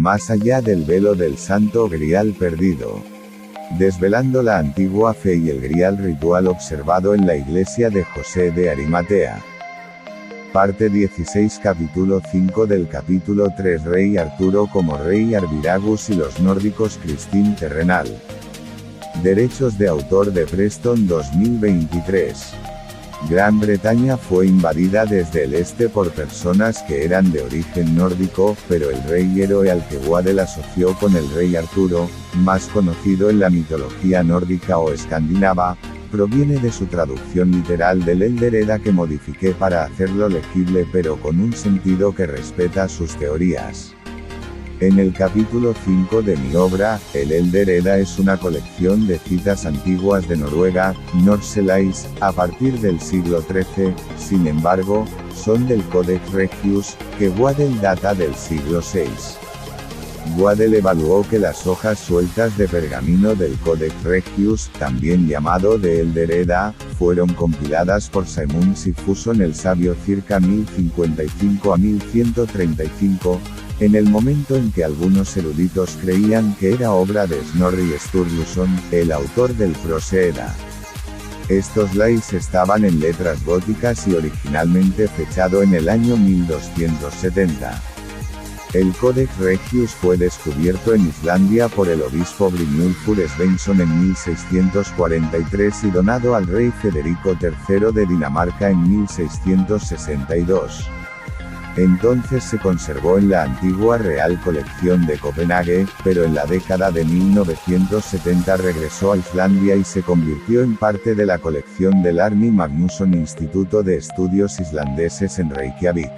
Más allá del velo del Santo Grial perdido. Desvelando la antigua fe y el grial ritual observado en la iglesia de José de Arimatea. Parte 16 Capítulo 5 del capítulo 3 Rey Arturo como rey Arviragus y los nórdicos Cristín terrenal. Derechos de autor de Preston 2023. Gran Bretaña fue invadida desde el este por personas que eran de origen nórdico, pero el rey héroe al que Waddell asoció con el rey Arturo, más conocido en la mitología nórdica o escandinava, proviene de su traducción literal del Elder Edda que modifiqué para hacerlo legible pero con un sentido que respeta sus teorías. En el capítulo 5 de mi obra, el Elder Edda es una colección de citas antiguas de Noruega, Norselais, a partir del siglo XIII, sin embargo, son del Codex Regius, que Waddell data del siglo VI. Waddell evaluó que las hojas sueltas de pergamino del Codex Regius, también llamado de Elder Edda, fueron compiladas por Saemund Sigfusson el Sabio circa 1055 a 1135, en el momento en que algunos eruditos creían que era obra de Snorri Sturluson, el autor del Prose Edda. Estos lays estaban en letras góticas y originalmente fechado en el año 1270. El Codex Regius fue descubierto en Islandia por el obispo Brynjulfur Sveinsson en 1643 y donado al rey Federico III de Dinamarca en 1662. Entonces se conservó en la antigua Real Colección de Copenhague, pero en la década de 1970 regresó a Islandia y se convirtió en parte de la colección del Árni Magnússon Instituto de Estudios Islandeses en Reykjavik.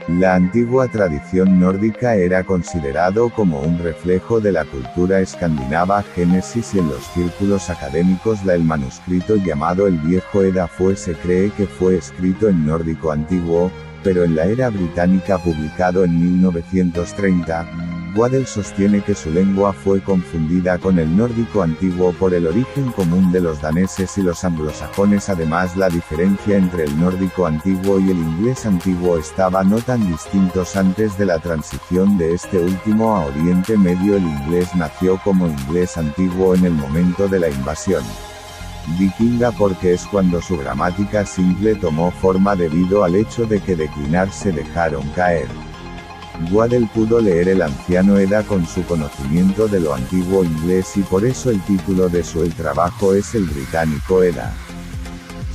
La antigua tradición nórdica era considerado como un reflejo de la cultura escandinava Génesis y en los círculos académicos el manuscrito llamado el Viejo Edda se cree que fue escrito en nórdico antiguo, pero en la era británica publicado en 1930, Waddell sostiene que su lengua fue confundida con el nórdico antiguo por el origen común de los daneses y los anglosajones. Además, la diferencia entre el nórdico antiguo y el inglés antiguo estaba no tan distintos antes de la transición de este último a Oriente Medio. El inglés nació como inglés antiguo en el momento de la invasión vikinga porque es cuando su gramática simple tomó forma debido al hecho de que declinar se dejaron caer. Waddell pudo leer el anciano Edda con su conocimiento de lo antiguo inglés y por eso el título de su trabajo es el británico Edda.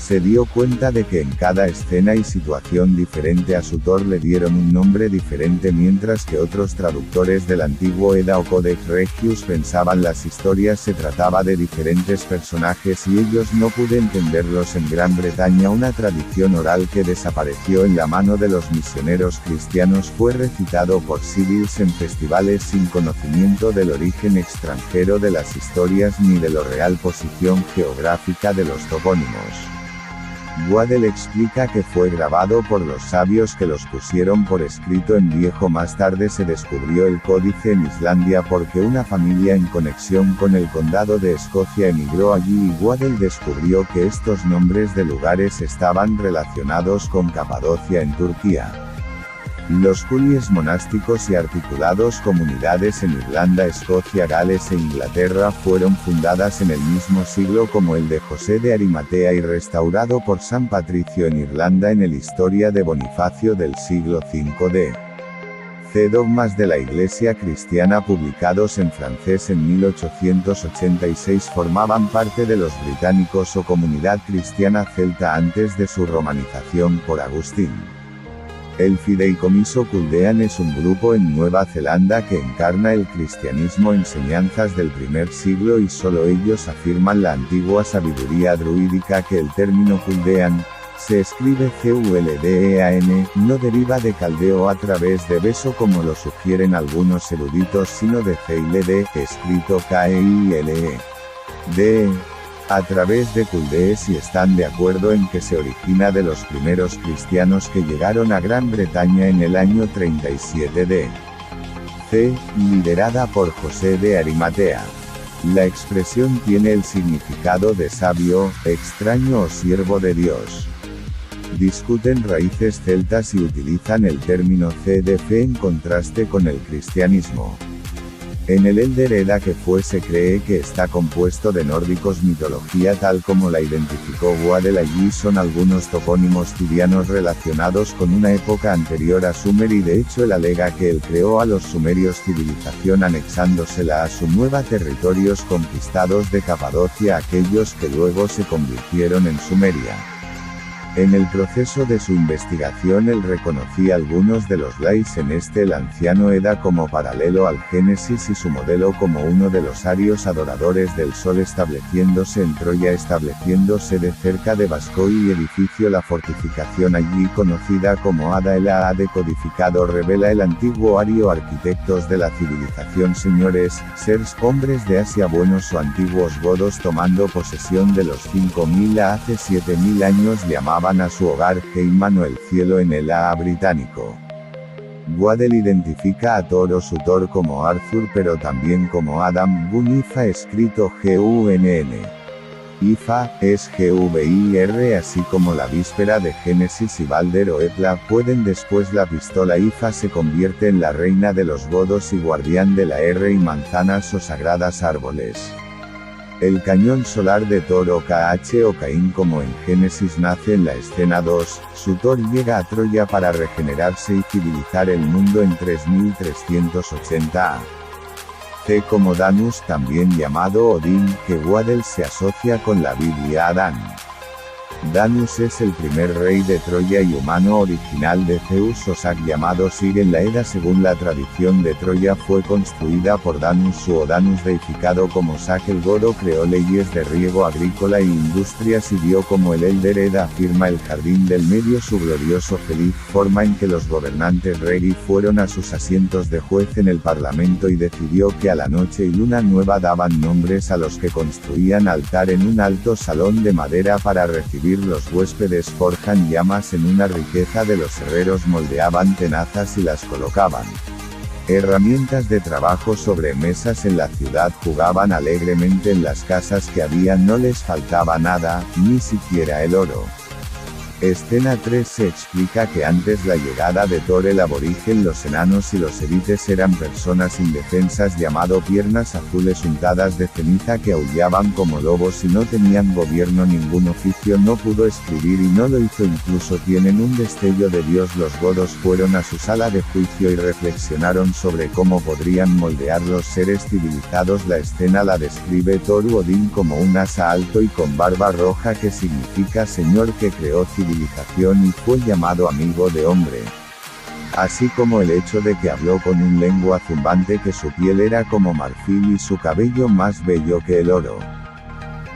Se dio cuenta de que en cada escena y situación diferente a su Thor le dieron un nombre diferente mientras que otros traductores del antiguo Edda o Codex Regius pensaban las historias se trataba de diferentes personajes y ellos no pude entenderlos. En Gran Bretaña una tradición oral que desapareció en la mano de los misioneros cristianos fue recitado por civils en festivales sin conocimiento del origen extranjero de las historias ni de la real posición geográfica de los topónimos. Waddell explica que fue grabado por los sabios que los pusieron por escrito en viejo. Más tarde se descubrió el códice en Islandia porque una familia en conexión con el condado de Escocia emigró allí y Waddell descubrió que estos nombres de lugares estaban relacionados con Capadocia en Turquía. Los cullies monásticos y articulados comunidades en Irlanda, Escocia, Gales e Inglaterra fueron fundadas en el mismo siglo como el de José de Arimatea y restaurado por San Patricio en Irlanda en el Historia de Bonifacio del siglo V d.C. Dogmas de la Iglesia Cristiana publicados en francés en 1886 formaban parte de los británicos o comunidad cristiana celta antes de su romanización por Agustín. El Fideicomiso Culdean es un grupo en Nueva Zelanda que encarna el cristianismo enseñanzas del primer siglo y solo ellos afirman la antigua sabiduría druídica que el término Culdean, se escribe Culdean, no deriva de caldeo a través de beso como lo sugieren algunos eruditos sino de Ceilede, escrito Keile. A través de Culdees y están de acuerdo en que se origina de los primeros cristianos que llegaron a Gran Bretaña en el año 37 d.C., liderada por José de Arimatea. La expresión tiene el significado de sabio, extraño o siervo de Dios. discuten raíces celtas y utilizan el término de fe en contraste con el cristianismo. En el Elder Edda que fue se cree que está compuesto de nórdicos mitología tal como la identificó Waddell. Allí son algunos topónimos tibetanos relacionados con una época anterior a Sumer y de hecho él alega que él creó a los sumerios civilización anexándosela a su nueva territorios conquistados de Capadocia aquellos que luego se convirtieron en Sumeria. En el proceso de su investigación él reconocía algunos de los lays en el anciano Edda como paralelo al Génesis y su modelo como uno de los arios adoradores del sol estableciéndose en Troya estableciéndose de cerca de Vascoy y edificio la fortificación allí conocida como Ada el ha decodificado revela el antiguo ario arquitectos de la civilización señores, seres hombres de Asia buenos o antiguos godos tomando posesión de los 5000 a hace 7000 años llamaban a su hogar Heiman o el cielo en el A británico. Waddell identifica a Thor o su Thor como Arthur pero también como Adam Gun Ifa escrito Gunn. Ifa, es Gvir así como la víspera de Génesis y Balder o Epla pueden después la pistola Ifa se convierte en la reina de los godos y guardián de la R y manzanas o sagradas árboles. El cañón solar de Thor o KH o Caín como en Génesis nace en la escena 2, su Thor llega a Troya para regenerarse y civilizar el mundo en 3380 a. C como Danus también llamado Odín, que Waddell se asocia con la Biblia Adán. Danus es el primer rey de Troya y humano original de Zeus o Sak llamado Sig en la Edda según la tradición de Troya fue construida por Danus o Danus deificado como Sak el godo creó leyes de riego agrícola e industrias y dio como el Elder Edda afirma el jardín del medio su glorioso feliz forma en que los gobernantes regi fueron a sus asientos de juez en el parlamento y decidió que a la noche y luna nueva daban nombres a los que construían altar en un alto salón de madera para recibir los huéspedes forjan llamas en una riqueza de los herreros moldeaban tenazas y las colocaban. Herramientas de trabajo sobre mesas en la ciudad jugaban alegremente en las casas que había no les faltaba nada, ni siquiera el oro. Escena 3 se explica que antes la llegada de Thor el aborigen los enanos y los erites eran personas indefensas llamado piernas azules untadas de ceniza que aullaban como lobos y no tenían gobierno ningún oficio no pudo escribir y no lo hizo incluso tienen un destello de Dios los godos fueron a su sala de juicio y reflexionaron sobre cómo podrían moldear los seres civilizados la escena la describe Thor u Odín como un asa alto y con barba roja que significa señor que creó civilización y fue llamado amigo de hombre. Así como el hecho de que habló con un lengua zumbante que su piel era como marfil y su cabello más bello que el oro.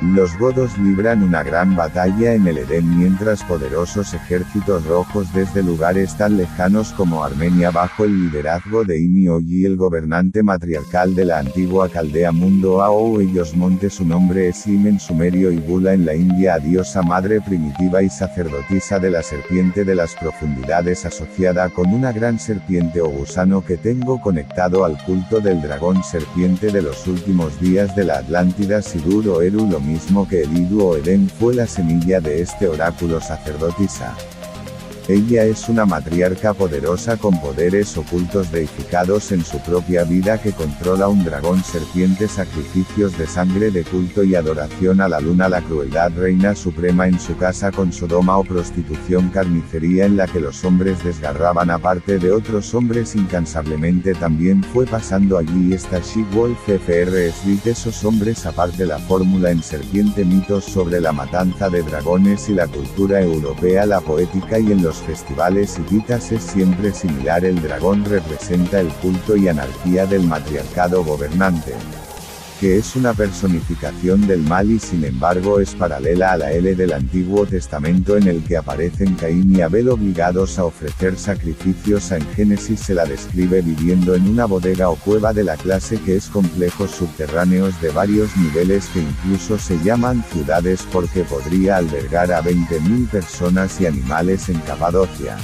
Los godos libran una gran batalla en el Edén mientras poderosos ejércitos rojos desde lugares tan lejanos como Armenia bajo el liderazgo de Imi-Ogi el gobernante matriarcal de la antigua Caldea Mundo Ao ellos monte su nombre es Im en sumerio y Bula en la India a diosa madre primitiva y sacerdotisa de la serpiente de las profundidades asociada con una gran serpiente o gusano que tengo conectado al culto del dragón serpiente de los últimos días de la Atlántida Sidur o Eru lo mismo que el Idu o Edén fue la semilla de este oráculo sacerdotisa. Ella es una matriarca poderosa con poderes ocultos deificados en su propia vida que controla un dragón serpiente sacrificios de sangre de culto y adoración a la luna la crueldad reina suprema en su casa con Sodoma o prostitución carnicería en la que los hombres desgarraban aparte de otros hombres incansablemente también fue pasando allí esta She-Wolf FR Smith esos hombres aparte la fórmula en serpiente mitos sobre la matanza de dragones y la cultura europea la poética y en los festivales hititas es siempre similar el dragón representa el culto y anarquía del matriarcado gobernante. Que es una personificación del mal y sin embargo es paralela a la L del Antiguo Testamento en el que aparecen Caín y Abel obligados a ofrecer sacrificios en Génesis se la describe viviendo en una bodega o cueva de la clase que es complejos subterráneos de varios niveles que incluso se llaman ciudades porque podría albergar a 20.000 personas y animales en Capadocia.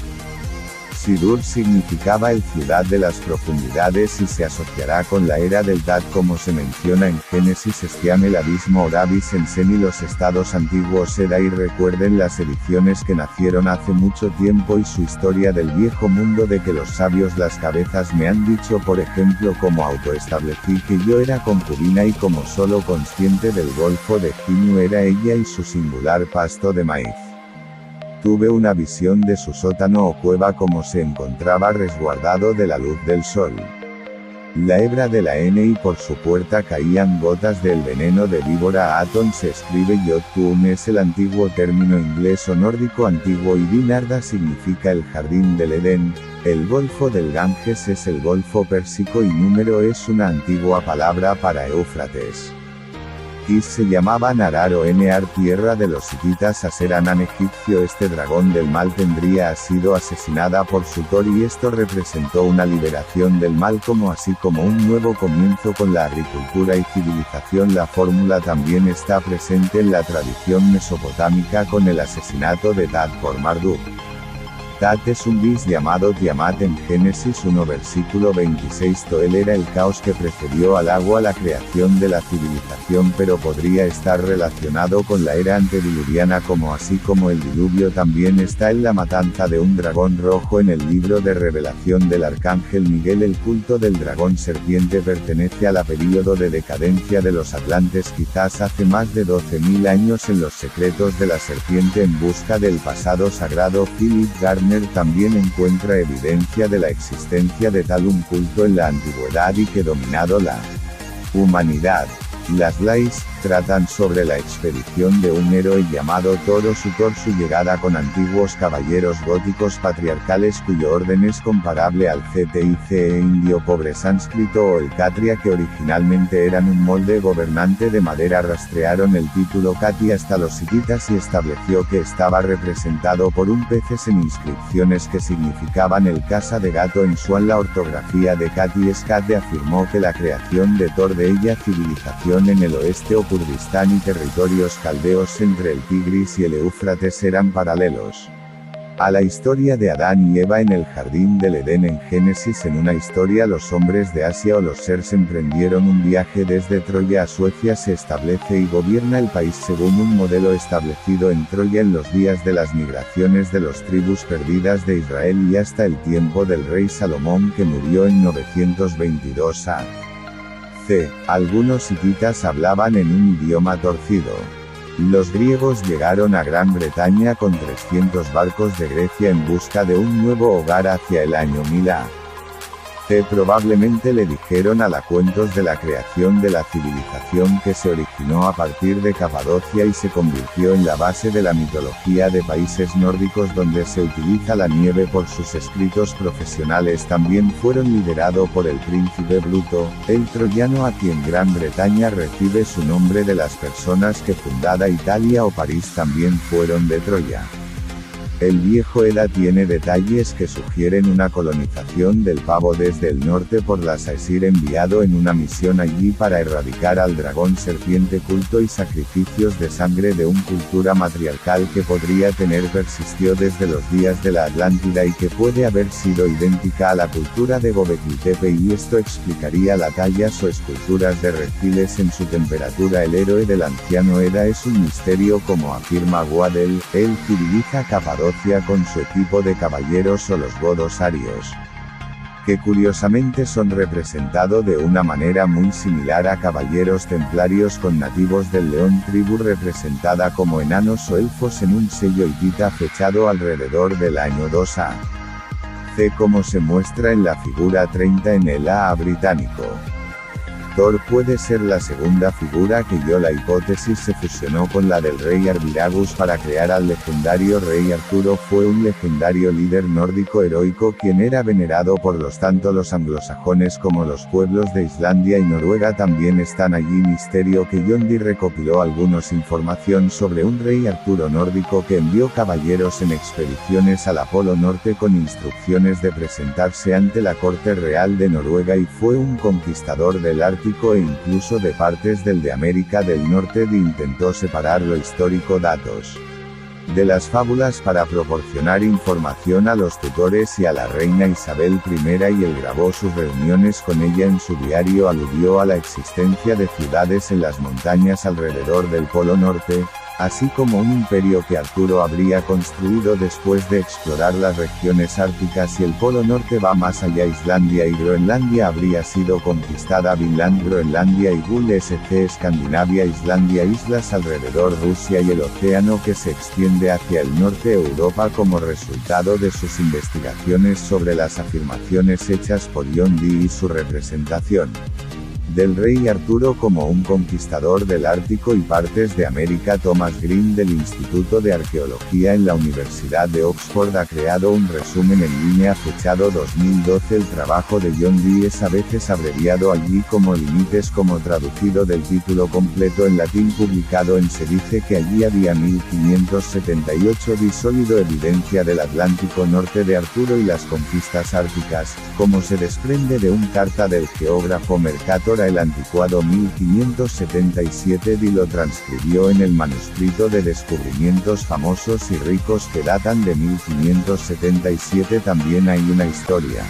Sidur significaba el ciudad de las profundidades y se asociará con la era del Tat como se menciona en Génesis Estiam el abismo Orabis en Seni los estados antiguos Eda y recuerden las ediciones que nacieron hace mucho tiempo y su historia del viejo mundo de que los sabios las cabezas me han dicho por ejemplo como autoestablecí que yo era concubina y como solo consciente del golfo de Jinu era ella y su singular pasto de maíz. Tuve una visión de su sótano o cueva como se encontraba resguardado de la luz del sol. La hebra de la N y por su puerta caían gotas del veneno de víbora. Aton se escribe Yotun es el antiguo término inglés o nórdico antiguo y Dinarda significa el jardín del Edén, el golfo del Ganges es el golfo pérsico y número es una antigua palabra para Éufrates. Kis se llamaba Narar o Enear tierra de los hititas Aseranan egipcio. Este dragón del mal tendría sido asesinada por Sutor y esto representó una liberación del mal como así como un nuevo comienzo con la agricultura y civilización. La fórmula también está presente en la tradición mesopotámica con el asesinato de Tat por Marduk. Tat es un dios llamado Tiamat en Génesis 1 versículo 26. Toel era el caos que precedió al agua la creación de la civilización pero podría estar relacionado con la era antediluviana como así como el diluvio también está en la matanza de un dragón rojo en el libro de revelación del arcángel Miguel. El culto del dragón serpiente pertenece a la período de decadencia de los atlantes quizás hace más de 12.000 años en los secretos de la serpiente en busca del pasado sagrado. Philip Gardner también encuentra evidencia de la existencia de tal un culto en la antigüedad y que dominado la humanidad. Las Lais tratan sobre la expedición de un héroe llamado Toro Sutor, su llegada con antiguos caballeros góticos patriarcales cuyo orden es comparable al CTICE indio pobre sánscrito o el Katria que originalmente eran un molde gobernante de madera. Rastrearon el título Kati hasta los hititas y estableció que estaba representado por un peces en inscripciones que significaban el casa de gato en Swan. La ortografía de Kati es Kate afirmó que la creación de Tor de ella civilización en el oeste o Kurdistán y territorios caldeos entre el Tigris y el Éufrates eran paralelos a la historia de Adán y Eva en el jardín del Edén en Génesis. En una historia los hombres de Asia o los Sers emprendieron un viaje desde Troya a Suecia. Se establece y gobierna el país según un modelo establecido en Troya en los días de las migraciones de los tribus perdidas de Israel y hasta el tiempo del rey Salomón que murió en 922 a. Algunos hititas hablaban en un idioma torcido. Los griegos llegaron a Gran Bretaña con 300 barcos de Grecia en busca de un nuevo hogar hacia el año 1000 a. Probablemente le dijeron a la cuentos de la creación de la civilización que se originó a partir de Capadocia y se convirtió en la base de la mitología de países nórdicos donde se utiliza la nieve por sus escritos profesionales. También fueron liderado por el príncipe Bruto, el troyano a quien Gran Bretaña recibe su nombre de las personas que fundada Italia o París también fueron de Troya. El viejo Edda tiene detalles que sugieren una colonización del pavo desde el norte por las Aesir enviado en una misión allí para erradicar al dragón serpiente culto y sacrificios de sangre de una cultura matriarcal que podría tener persistió desde los días de la Atlántida y que puede haber sido idéntica a la cultura de Gobekli Tepe y esto explicaría las tallas o esculturas de reptiles en su temperatura. El héroe del anciano Edda es un misterio como afirma Waddell, él civiliza Capadocia con su equipo de caballeros o los godos arios, que curiosamente son representados de una manera muy similar a caballeros templarios con nativos del León tribu representada como enanos o elfos en un sello hitita fechado alrededor del año 2 a. C como se muestra en la figura 30 en el AA británico. Thor puede ser la segunda figura que la hipótesis se fusionó con la del rey Arviragus para crear al legendario rey Arturo. Fue un legendario líder nórdico heroico quien era venerado por tanto los anglosajones como los pueblos de Islandia y Noruega también están allí. Misterio que Yondi recopiló algunos información sobre un rey Arturo nórdico que envió caballeros en expediciones al Polo Norte con instrucciones de presentarse ante la corte real de Noruega y fue un conquistador del Ártico e incluso de partes de América del Norte intentó separar lo histórico datos de las fábulas para proporcionar información a los tutores y a la reina Isabel I, y él grabó sus reuniones con ella en su diario. Aludió a la existencia de ciudades en las montañas alrededor del Polo Norte, así como un imperio que Arturo habría construido después de explorar las regiones árticas, y el Polo Norte va más allá. Islandia y Groenlandia habría sido conquistada. Vinland, Groenlandia y Gull Sc, Escandinavia, Islandia, islas alrededor Rusia y el océano que se extiende hacia el norte, Europa, como resultado de sus investigaciones sobre las afirmaciones hechas por John Dee y su representación del rey Arturo como un conquistador del Ártico y partes de América. Thomas Green, del Instituto de Arqueología en la Universidad de Oxford, ha creado un resumen en línea fechado 2012. El trabajo de John Dee es a veces abreviado allí como Límites, como traducido del título completo en latín publicado en. Se dice que allí había 1578 di sólido evidencia del Atlántico Norte de Arturo y las conquistas árticas, como se desprende de una carta del geógrafo Mercator el anticuado 1577. Dee lo transcribió en el manuscrito de descubrimientos famosos y ricos que datan de 1577. También hay una historia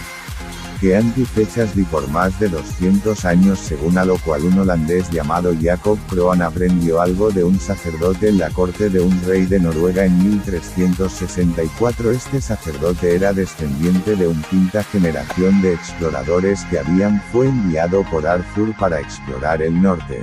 que antifechas Dee por más de 200 años, según a lo cual un holandés llamado Jacob Croan aprendió algo de un sacerdote en la corte de un rey de Noruega en 1364. Este sacerdote era descendiente de una quinta generación de exploradores que fue enviado por Arthur para explorar el norte.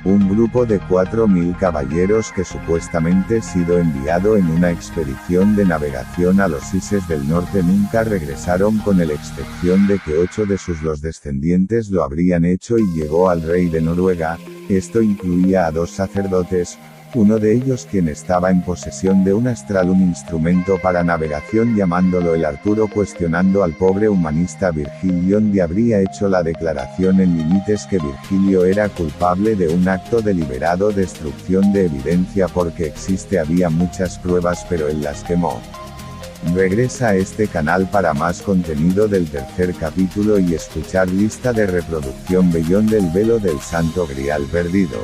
Un grupo de 4000 caballeros que supuestamente sido enviado en una expedición de navegación a los Ises del norte nunca regresaron, con la excepción de que 8 de los descendientes lo habrían hecho y llegó al rey de Noruega. Esto incluía a 2 sacerdotes, uno de ellos quien estaba en posesión de un astral, un instrumento para navegación, llamándolo el Arturo, cuestionando al pobre humanista Virgilio. Dee habría hecho la declaración en Límites que Virgilio era culpable de un acto deliberado de destrucción de evidencia porque había muchas pruebas pero él las quemó. Regresa a este canal para más contenido del tercer capítulo y escuchar lista de reproducción Beyond del velo del Santo Grial perdido.